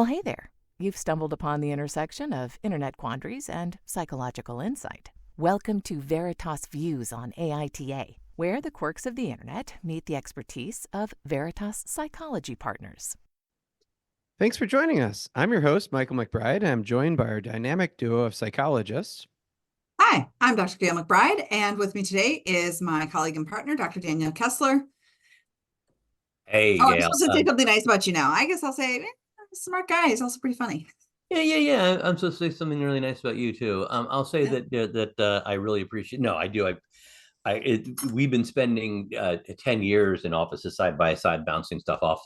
Well, hey there. You've stumbled upon the intersection of internet quandaries and psychological insight. Welcome to Veritas Views on AITA, where the quirks of the internet meet the expertise of Veritas Psychology Partners. Thanks for joining us. I'm your host, Michael McBride, and I'm joined by our dynamic duo of psychologists. Hi, I'm Dr. Gayle MacBride, and with me today is my colleague and partner, Dr. Daniel Kessler. Hey, I'm Gayle. supposed to say something nice about you now. I guess I'll say, smart guy. He's also pretty funny. Yeah. I'm supposed to say something really nice about you too. I'll say that I really appreciate. No, I do. We've been spending 10 years in offices side by side, bouncing stuff off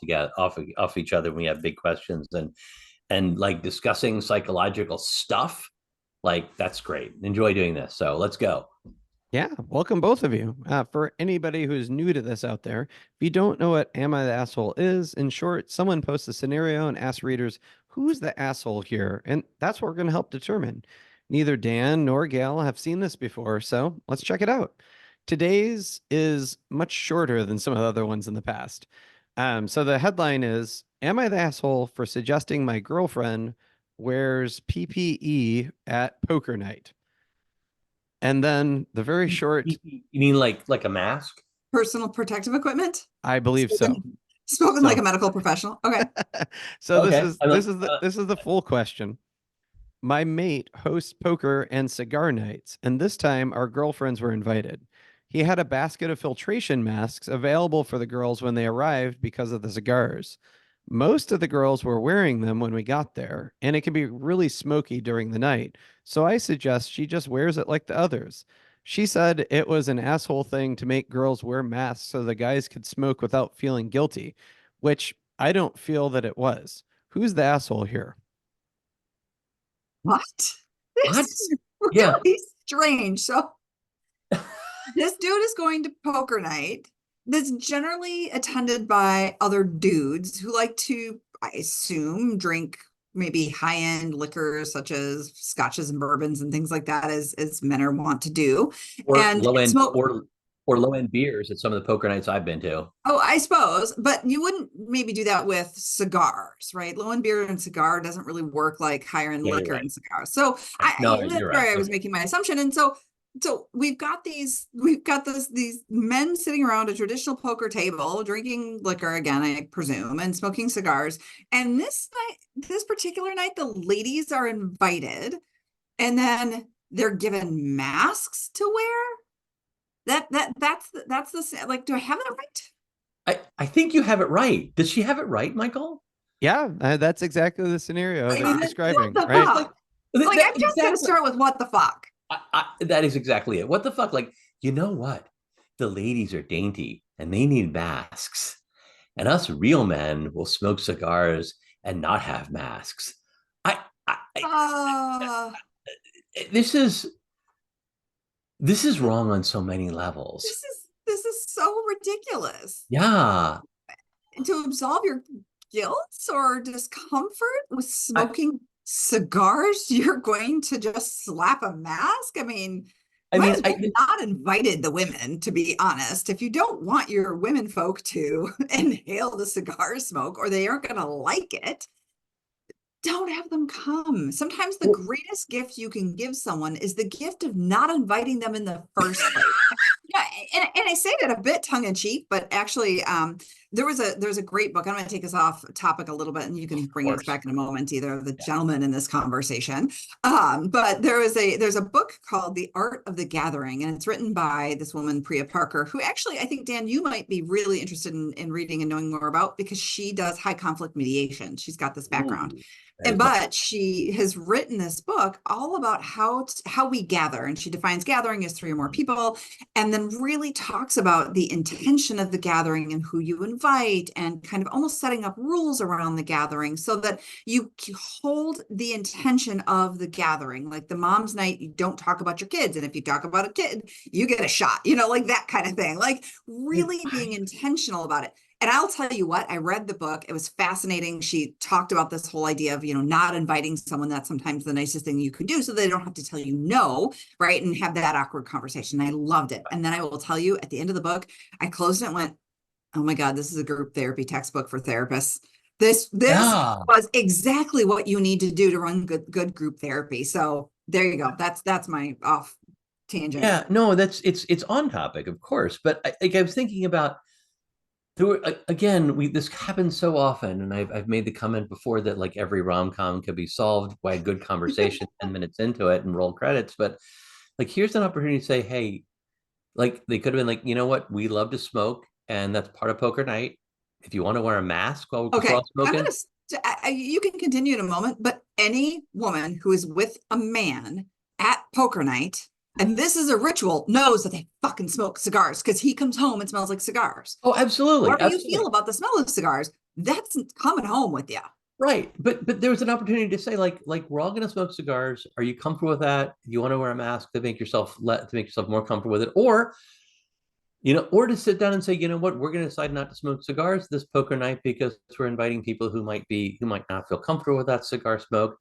each other when we have big questions and like discussing psychological stuff. Like, that's great. Enjoy doing this. So let's go. Yeah, welcome both of you. For anybody who's new to this out there, if you don't know what Am I the Asshole is, in short, someone posts a scenario and asks readers, who's the asshole here? And that's what we're going to help determine. Neither Dan nor Gayle have seen this before, so let's check it out. Today's is much shorter than some of the other ones in the past. So the headline is, Am I the asshole for suggesting my girlfriend wears PPE at poker night? And then the very short... You mean like a mask? Personal protective equipment? I believe so. Spoken like a medical professional. Okay. So okay. This is the full question. My mate hosts poker and cigar nights, and this time our girlfriends were invited. He had a basket of filtration masks available for the girls when they arrived because of the cigars. Most of the girls were wearing them when we got there, and it can be really smoky during the night, so I suggest she just wears it like the others. She said it was an asshole thing to make girls wear masks so the guys could smoke without feeling guilty, which I don't feel that it was. Who's the asshole here? What? This is really strange. So this dude is going to poker night that's generally attended by other dudes who like to, I assume, drink maybe high-end liquors such as scotches and bourbons and things like that, as men are wont to do. Or and low-end or low-end beers at some of the poker nights I've been to. Oh, I suppose, but you wouldn't maybe do that with cigars, right? Low-end beer and cigar doesn't really work like higher-end liquor and cigars. So that's where I was making my assumption. And so we've got these men sitting around a traditional poker table, drinking liquor again, I presume, and smoking cigars. And this particular night, the ladies are invited, and then they're given masks to wear. That's the, like, do I have that right? I think you have it right. Does she have it right, Michael? Yeah, that's exactly the scenario that you're describing, right? I'm just going to start with what the fuck. That is exactly it. What the fuck? Like, you know what? The ladies are dainty and they need masks. And us real men will smoke cigars and not have masks. This is wrong on so many levels. This is so ridiculous. Yeah. And to absolve your guilt or discomfort with smoking cigars, you're going to just slap a mask? I not invited the women, to be honest. If you don't want your women folk to inhale the cigar smoke, or they aren't going to like it, don't have them come. Sometimes the greatest gift you can give someone is the gift of not inviting them in the first place. And I say that a bit tongue in cheek, but actually, there's a great book. I'm going to take us off topic a little bit, and you can bring us back in a moment, either of the gentlemen in this conversation. But there's a book called The Art of the Gathering, and it's written by this woman, Priya Parker, who actually, I think, Dan, you might be really interested in reading and knowing more about, because she does high conflict mediation. She's got this background. But she has written this book all about how we gather, and she defines gathering as 3 or more people, and then really talks about the intention of the gathering and who you invite, and kind of almost setting up rules around the gathering so that you hold the intention of the gathering. Like the mom's night, you don't talk about your kids, and if you talk about a kid, you get a shot, like that kind of thing. Like really being intentional about it. And I'll tell you what, I read the book. It was fascinating. She talked about this whole idea of, not inviting someone. That's sometimes the nicest thing you can do, so they don't have to tell you no, right? And have that awkward conversation. I loved it. And then I will tell you, at the end of the book, I closed it and went, oh my God, this is a group therapy textbook for therapists. This was exactly what you need to do to run good group therapy. So there you go. That's my off tangent. Yeah, no, it's on topic, of course. But I was thinking about this happens so often, and I've made the comment before that like every rom-com could be solved by a good conversation 10 minutes into it and roll credits. But like here's an opportunity to say, hey, like they could have been like, you know what, we love to smoke, and that's part of poker night. If you want to wear a mask while we're all smoking. You can continue in a moment, but any woman who is with a man at poker night, and this is a ritual, knows that they fucking smoke cigars because he comes home and smells like cigars. Oh, absolutely. What do you feel about the smell of cigars? That's coming home with you. Right. But there was an opportunity to say, like we're all gonna smoke cigars. Are you comfortable with that? Do you want to wear a mask to make yourself more comfortable with it? Or, or to sit down and say, you know what, we're gonna decide not to smoke cigars this poker night because we're inviting people who might not feel comfortable with that cigar smoke.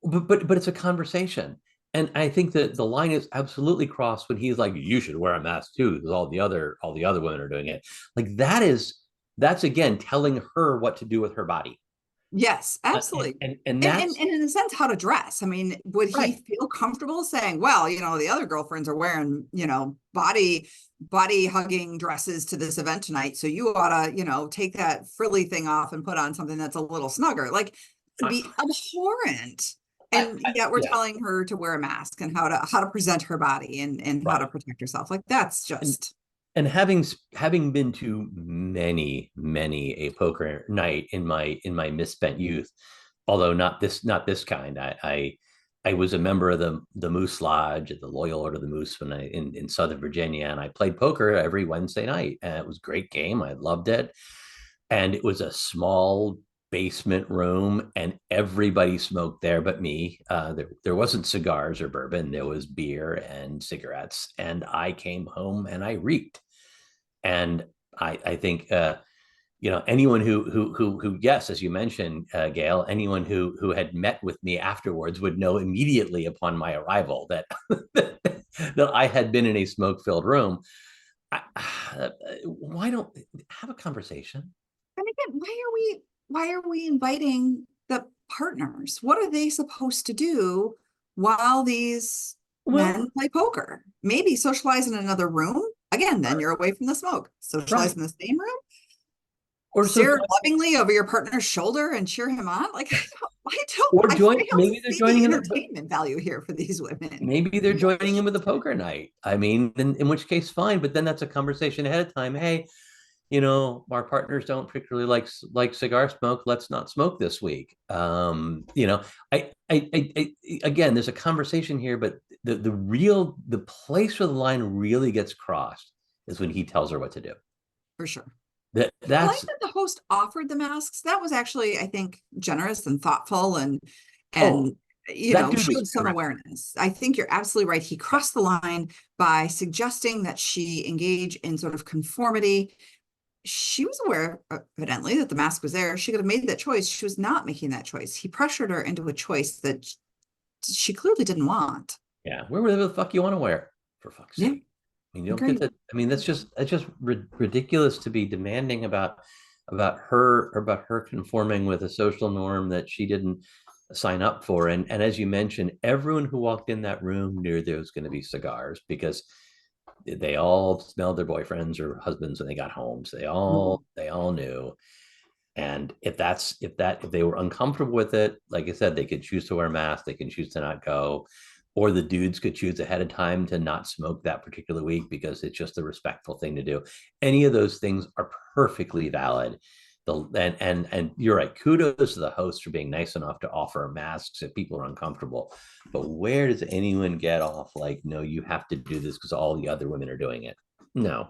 But it's a conversation. And I think that the line is absolutely crossed when he's like, you should wear a mask too, because all the other women are doing it. Like that's again telling her what to do with her body. Yes, absolutely. And in a sense, how to dress. I mean, would he feel comfortable saying, well, the other girlfriends are wearing, body hugging dresses to this event tonight. So you ought to, take that frilly thing off and put on something that's a little snugger. Like, it'd be abhorrent. And yet we're telling her to wear a mask and how to present her body and how to protect herself. Like, that's just. And having been to many a poker night in my misspent youth, although not this kind, I was a member of the Moose Lodge at the Loyal Order of the Moose when in Southern Virginia, and I played poker every Wednesday night, and it was a great game. I loved it, and it was a small basement room, and everybody smoked there but me. There wasn't cigars or bourbon. There was beer and cigarettes, and I came home and I reeked. And I think anyone who yes, as you mentioned, Gail, anyone who had met with me afterwards would know immediately upon my arrival that that I had been in a smoke-filled room. Why don't have a conversation? And again, why are we inviting the partners? What are they supposed to do while these men play poker? Maybe socialize in another room. Again, then you're away from the smoke. Socialize in the same room. Or stare lovingly over your partner's shoulder and cheer him on. Like, maybe they're joining in entertainment value here for these women. Maybe they're joining in with a poker night. I mean, in which case, fine. But then that's a conversation ahead of time. Hey, our partners don't particularly like cigar smoke. Let's not smoke this week. Again, there's a conversation here, but the place where the line really gets crossed is when he tells her what to do. For sure. That's I like that the host offered the masks. That was actually, I think, generous and thoughtful and showed some awareness. I think you're absolutely right. He crossed the line by suggesting that she engage in sort of conformity. She was aware, evidently, that the mask was there. She could have made that choice. She was not making that choice. He pressured her into a choice that she clearly didn't want. Yeah, wear whatever the fuck you want to wear, for fuck's sake. Yeah. I mean, you don't get that. I mean, that's just ridiculous to be demanding about her conforming with a social norm that she didn't sign up for. And as you mentioned, everyone who walked in that room knew there was going to be cigars because they all smelled their boyfriends or husbands when they got home. So they all knew. And if they were uncomfortable with it, like I said, they could choose to wear a mask. They can choose to not go, or the dudes could choose ahead of time to not smoke that particular week because it's just a respectful thing to do. Any of those things are perfectly valid. And you're right. Kudos to the host for being nice enough to offer masks if people are uncomfortable. But where does anyone get off like, no, you have to do this because all the other women are doing it? No.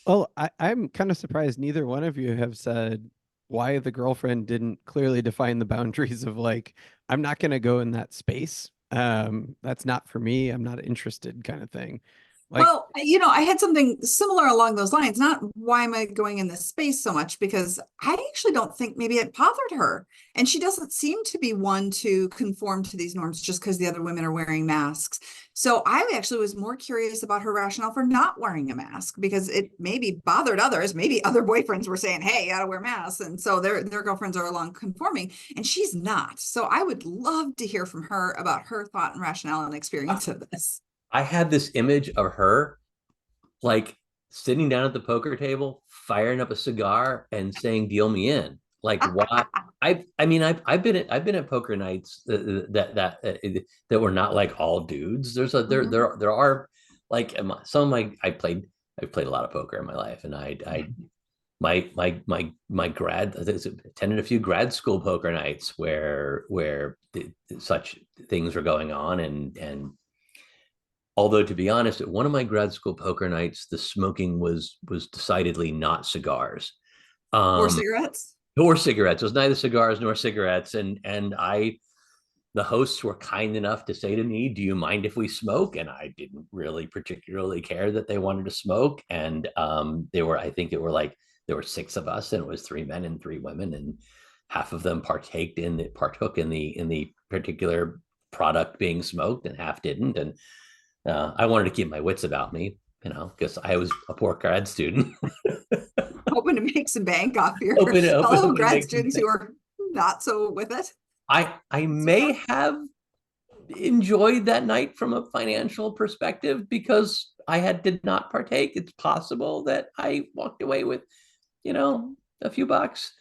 Well, I'm kind of surprised neither one of you have said why the girlfriend didn't clearly define the boundaries of like, I'm not going to go in that space. That's not for me. I'm not interested kind of thing. Like, well, I had something similar along those lines. Not why am I going in this space so much, because I actually don't think maybe it bothered her. And she doesn't seem to be one to conform to these norms just because the other women are wearing masks. So I actually was more curious about her rationale for not wearing a mask, because it maybe bothered others. Maybe other boyfriends were saying, hey, you gotta wear masks. And so their girlfriends are along conforming, and she's not. So I would love to hear from her about her thought and rationale and experience of this. I had this image of her like sitting down at the poker table, firing up a cigar and saying, "Deal me in." Like, why? I've been at poker nights that were not like all dudes. There are like some of I've played a lot of poker in my life, and my grad attended a few grad school poker nights where such things were going on, and although, to be honest, at one of my grad school poker nights, the smoking was decidedly not cigars. Or cigarettes? Or cigarettes. It was neither cigars nor cigarettes. And the hosts were kind enough to say to me, "Do you mind if we smoke?" And I didn't really particularly care that they wanted to smoke. And there were 6 of us, and it was 3 men and 3 women, and half of them partook in the particular product being smoked, and half didn't. And I wanted to keep my wits about me, because I was a poor grad student. Hoping to make some bank off your fellow grad students who are not so with it. I may have enjoyed that night from a financial perspective because I did not partake. It's possible that I walked away with, a few bucks.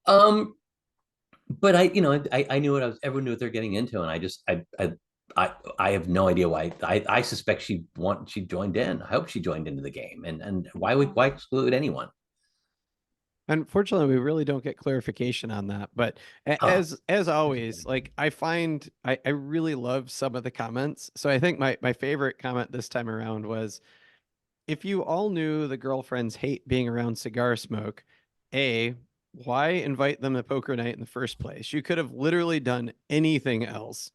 But I knew everyone knew what they're getting into, and I have no idea why. I suspect she joined in. I hope she joined into the game. And why exclude anyone? Unfortunately, we really don't get clarification on that. But as always, like I find I really love some of the comments. So I think my favorite comment this time around was, if you all knew the girlfriends hate being around cigar smoke, A, why invite them to poker night in the first place? You could have literally done anything else.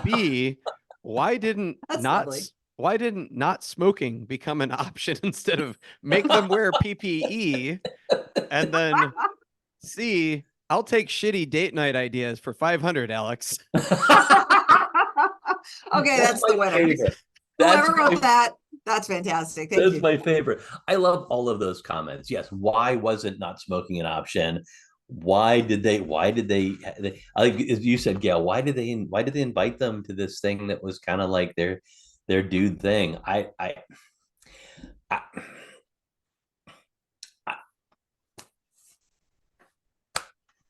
B, why didn't not smoking become an option instead of make them wear PPE? And then C, I'll take shitty date night ideas for 500, Alex. Okay, that's the winner. Whoever wrote that, that's fantastic. Thank you. That's my favorite. I love all of those comments. Yes. Why wasn't not smoking an option? Why did they as you said, Gail, why did they invite them to this thing that was kind of like their dude thing?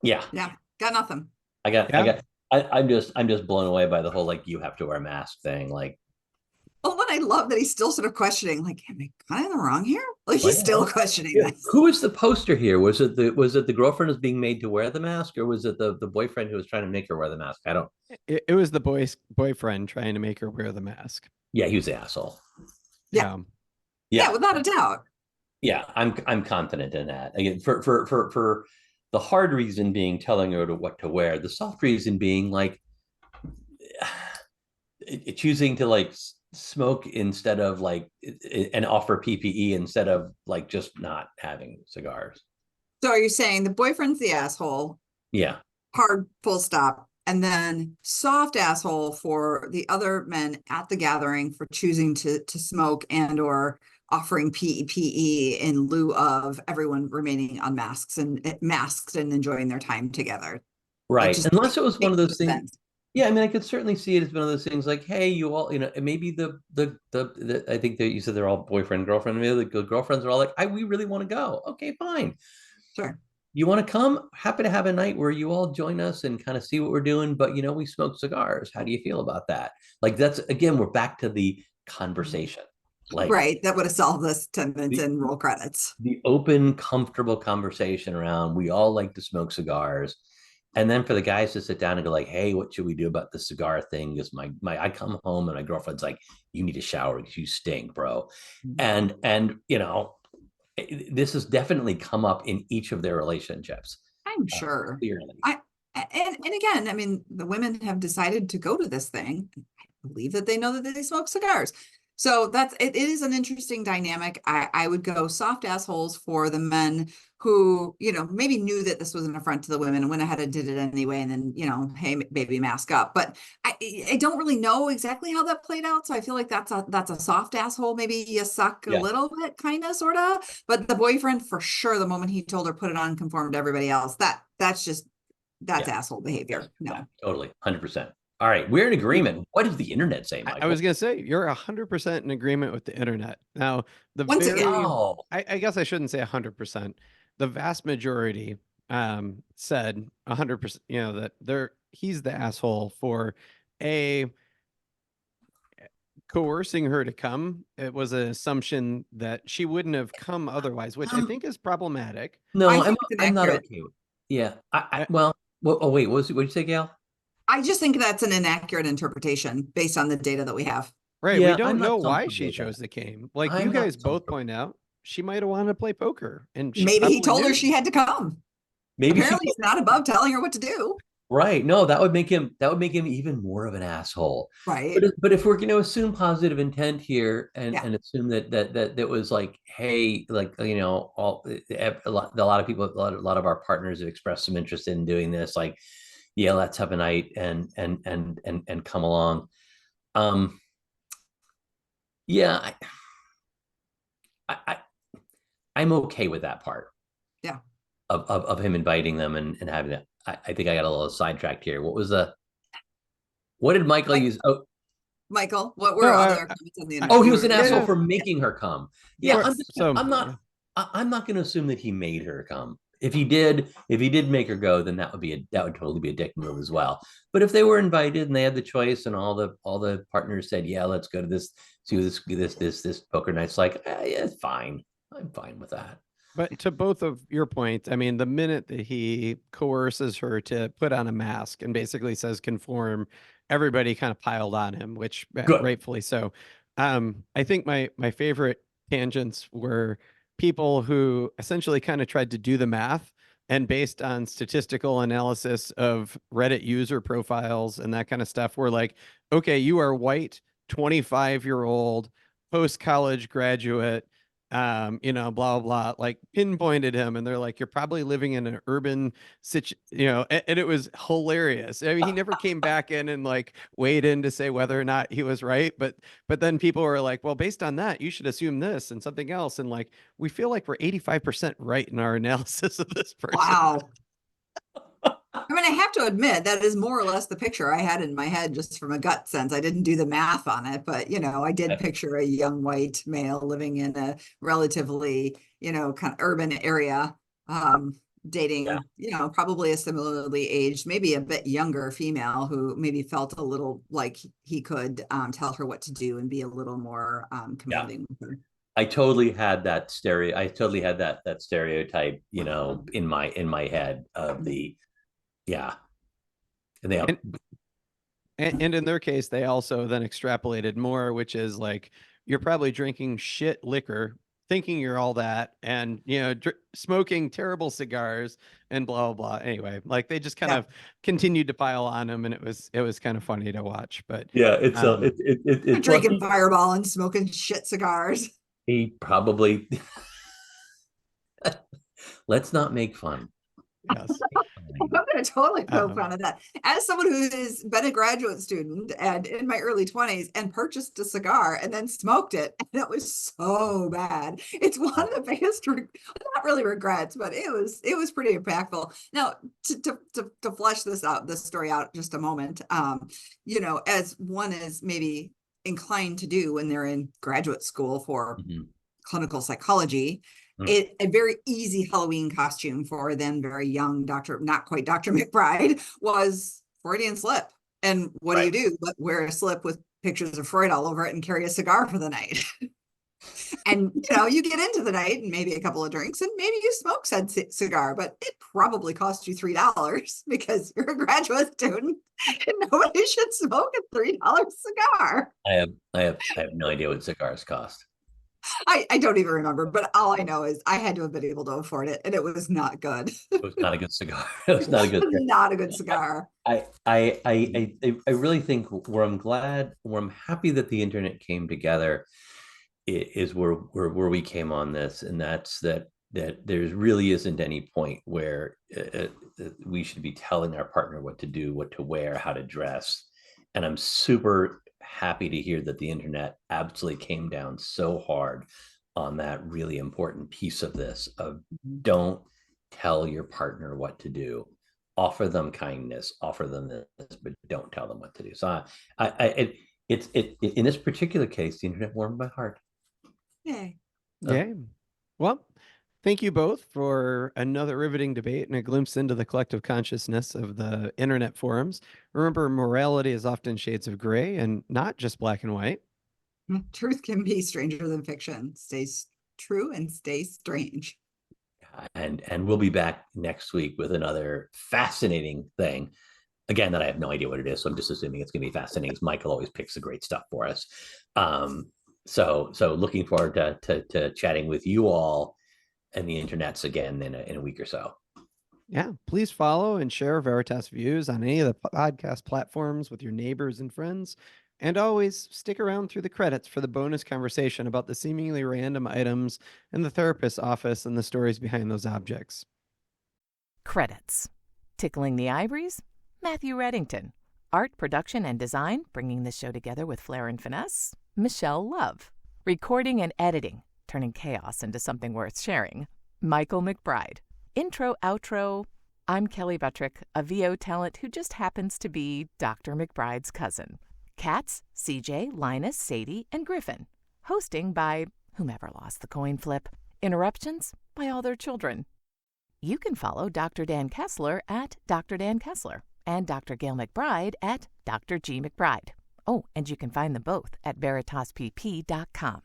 Yeah, got nothing. I'm just blown away by the whole, like, you have to wear a mask thing. Like, oh, and I love that he's still sort of questioning, like, am I kind of in the wrong here? Like, he's still questioning this. Who was the poster here? Was it the girlfriend who's being made to wear the mask, or was it the boyfriend who was trying to make her wear the mask? It was the boyfriend trying to make her wear the mask. Yeah, he was the asshole. Yeah, without a doubt. Yeah, I'm confident in that. Again, for the hard reason being telling her what to wear, the soft reason being like choosing to like smoke instead of like and offer PPE instead of like just not having cigars. So are you saying the boyfriend's the asshole? Yeah. Hard, full stop. And then soft asshole for the other men at the gathering for choosing to smoke and or offering PPE in lieu of everyone remaining unmasked and enjoying their time together. Right. Unless it was one of those things. Yeah, I mean, I could certainly see it as one of those things like, hey, you all, maybe the I think that you said they're all boyfriend, girlfriend. Maybe the girlfriends are all like, we really want to go. Okay, fine. Sure. You want to come? Happy to have a night where you all join us and kind of see what we're doing. But, we smoke cigars. How do you feel about that? Like, that's, again, we're back to the conversation. Like, right. That would have solved this 10 minutes and roll credits. The open, comfortable conversation around, we all like to smoke cigars. And then for the guys to sit down and go like, hey, what should we do about the cigar thing? Because I come home and my girlfriend's like, you need a shower because you stink, bro. And this has definitely come up in each of their relationships. I'm sure. Clearly. And again, I mean, the women have decided to go to this thing. I believe that they know that they smoke cigars. So it is an interesting dynamic. I would go soft assholes for the men who, maybe knew that this was an affront to the women and went ahead and did it anyway. And then, hey, baby, mask up. But I don't really know exactly how that played out. So I feel like that's a soft asshole. Maybe you suck a little bit, kind of, sort of. But the boyfriend, for sure, the moment he told her, put it on, conform to everybody else, that's asshole behavior. No, yeah, totally. 100%. All right, we're in agreement. What does the internet say, Michael? I was going to say, you're 100% in agreement with the internet. Now, I guess I shouldn't say 100%. The vast majority said 100%, that he's the asshole for coercing her to come. It was an assumption that she wouldn't have come otherwise, which I think is problematic. No, I'm not okay with it. Yeah. Well, oh, wait, what did you say, Gail? I just think that's an inaccurate interpretation based on the data that we have. Right. Yeah, we don't know why she chose the game. Like you guys both point out, she might have wanted to play poker, and maybe he told her she had to come. Maybe apparently he's not above telling her what to do. Right. No, that would make him even more of an asshole. Right. But if we're going to assume positive intent here and assume that was like, hey, like, a lot of people, a lot of our partners have expressed some interest in doing this, like, yeah, let's have a night and come along. Yeah, I'm okay with that part. Yeah. Of him inviting them and having that. I think I got a little sidetracked here. What did Michael use? Oh, Michael, what were other comments on the internet? Oh, he was an asshole for making her come. Yeah, yeah. I'm not going to assume that he made her come. If he did make her go, then that would totally be a dick move as well. But if they were invited and they had the choice, and all the partners said, yeah, let's go to this poker night, it's like, yeah, fine. I'm fine with that. But to both of your points, I mean, the minute that he coerces her to put on a mask and basically says conform, everybody kind of piled on him, which rightfully so. I think my favorite tangents were people who essentially kind of tried to do the math, and based on statistical analysis of Reddit user profiles and that kind of stuff, were like, okay, you are white, 25-year-old, post-college graduate, blah, blah, blah, like pinpointed him. And they're like, you're probably living in an urban situation, and it was hilarious. I mean, he never came back in and like weighed in to say whether or not he was right. But then people were like, well, based on that, you should assume this and something else. And like, we feel like we're 85% right in our analysis of this person. Wow. I mean, I have to admit that is more or less the picture I had in my head, just from a gut sense. I didn't do the math on it, but I did picture a young white male living in a relatively, kind of urban area, dating, probably a similarly aged, maybe a bit younger female who maybe felt a little like he could tell her what to do and be a little more commanding with her. I totally had that stereotype, in my head of the. Yeah. And in their case, they also then extrapolated more, which is like, you're probably drinking shit liquor, thinking you're all that, and, smoking terrible cigars and blah, blah, blah. Anyway, like they just kind of continued to pile on him, and it was kind of funny to watch. But yeah, it's drinking Fireball and smoking shit cigars. He probably let's not make fun. Yes. I'm going to totally poke fun of that. As someone who has been a graduate student and in my early 20s and purchased a cigar and then smoked it, and it was so bad. It's one of the biggest, not really regrets, but it was pretty impactful. Now, to flesh this story out just a moment, as one is maybe inclined to do when they're in graduate school for clinical psychology, a very easy Halloween costume for then very young not quite Dr. MacBride, was Freudian slip. And what do you do but wear a slip with pictures of Freud all over it and carry a cigar for the night? And you get into the night and maybe a couple of drinks and maybe you smoke said cigar, but it probably cost you $3 because you're a graduate student and nobody should smoke a $3 cigar. I have no idea what cigars cost. I don't even remember, but all I know is I had to have been able to afford it, and it was not good. It was not a good cigar. It was not a good cigar. Not a good cigar. I really think where I'm happy that the internet came together is where we came on this, and that's that there really isn't any point where we should be telling our partner what to do, what to wear, how to dress. And I'm super happy to hear that the internet absolutely came down so hard on that really important piece of this of don't tell your partner what to do. Offer them kindness, offer them this, but don't tell them what to do. So it's in this particular case, the internet warmed my heart. Yay. Yeah. Well, thank you both for another riveting debate and a glimpse into the collective consciousness of the internet forums. Remember, morality is often shades of gray and not just black and white. Truth can be stranger than fiction. Stays true and stay strange. And we'll be back next week with another fascinating thing. Again, that I have no idea what it is, so I'm just assuming it's going to be fascinating. Michael always picks the great stuff for us. So looking forward to chatting with you all and the internets again in a week or so. Yeah, please follow and share Veritas Views on any of the podcast platforms with your neighbors and friends. And always stick around through the credits for the bonus conversation about the seemingly random items in the therapist's office and the stories behind those objects. Credits. Tickling the Ivories, Matthew Reddington. Art, production, and design, bringing the show together with flair and finesse, Michelle Love. Recording and editing, turning chaos into something worth sharing, Michael McBride. Intro, outro, I'm Kelly Buttrick, a VO talent who just happens to be Dr. McBride's cousin. Cats, CJ, Linus, Sadie, and Griffin. Hosting by whomever lost the coin flip. Interruptions by all their children. You can follow Dr. Dan Kessler at Dr. Dan Kessler and Dr. Gayle MacBride at Dr. G. McBride. Oh, and you can find them both at veritaspp.com.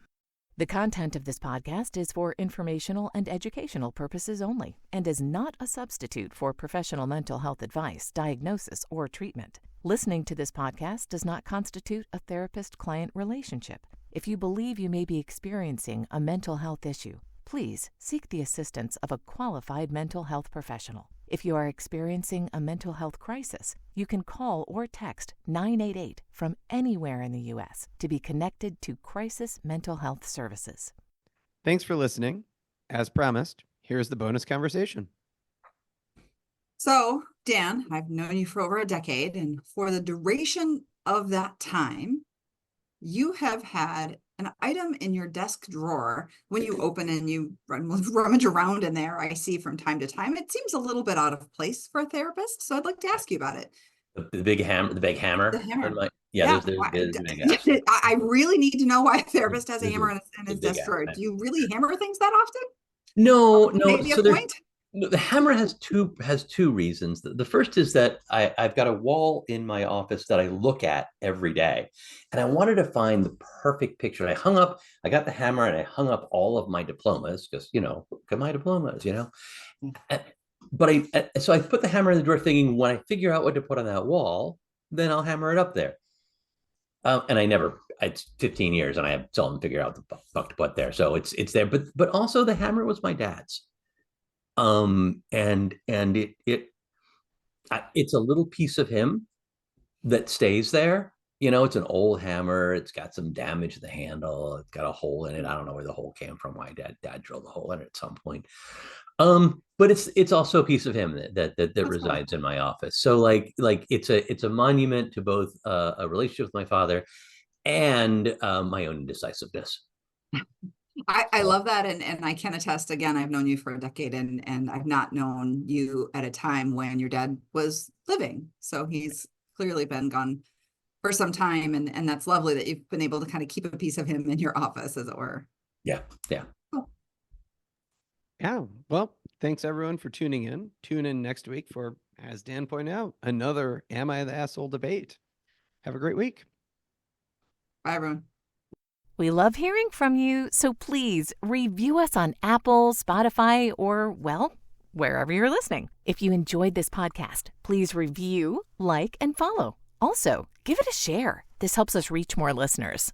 The content of this podcast is for informational and educational purposes only and is not a substitute for professional mental health advice, diagnosis, or treatment. Listening to this podcast does not constitute a therapist-client relationship. If you believe you may be experiencing a mental health issue, please seek the assistance of a qualified mental health professional. If you are experiencing a mental health crisis, you can call or text 988 from anywhere in the U.S. to be connected to Crisis Mental Health Services. Thanks for listening. As promised, here's the bonus conversation. So, Dan, I've known you for over a decade, and for the duration of that time, you have had an item in your desk drawer. When you open and you rummage around in there, I see from time to time, it seems a little bit out of place for a therapist. So I'd like to ask you about it. The big hammer. The hammer. I really need to know why a therapist has a hammer in his desk drawer. Do you really hammer things that often? No. Maybe so a point? The hammer has two reasons. The first is that I've got a wall in my office that I look at every day, and I wanted to find the perfect picture. I got the hammer and I hung up all of my diplomas because, look at my diplomas, But so I put the hammer in the drawer thinking when I figure out what to put on that wall, then I'll hammer it up there. And it's 15 years and I have seldom figured out the fuck to put there. So it's there, but also the hammer was my dad's. And it's a little piece of him that stays there. It's an old hammer. It's got some damage to the handle. It's got a hole in it. I don't know where the hole came from. My dad drilled a hole in it at some point. But it's also a piece of him that resides in my office. So like it's a monument to both a relationship with my father and my own indecisiveness. I love that. And I can attest, again, I've known you for a decade and I've not known you at a time when your dad was living. So he's clearly been gone for some time. And that's lovely that you've been able to kind of keep a piece of him in your office, as it were. Yeah. Cool. Yeah. Well, thanks everyone for tuning in. Tune in next week for, as Dan pointed out, another Am I the Asshole debate. Have a great week. Bye, everyone. We love hearing from you, so please review us on Apple, Spotify, or, well, wherever you're listening. If you enjoyed this podcast, please review, like, and follow. Also, give it a share. This helps us reach more listeners.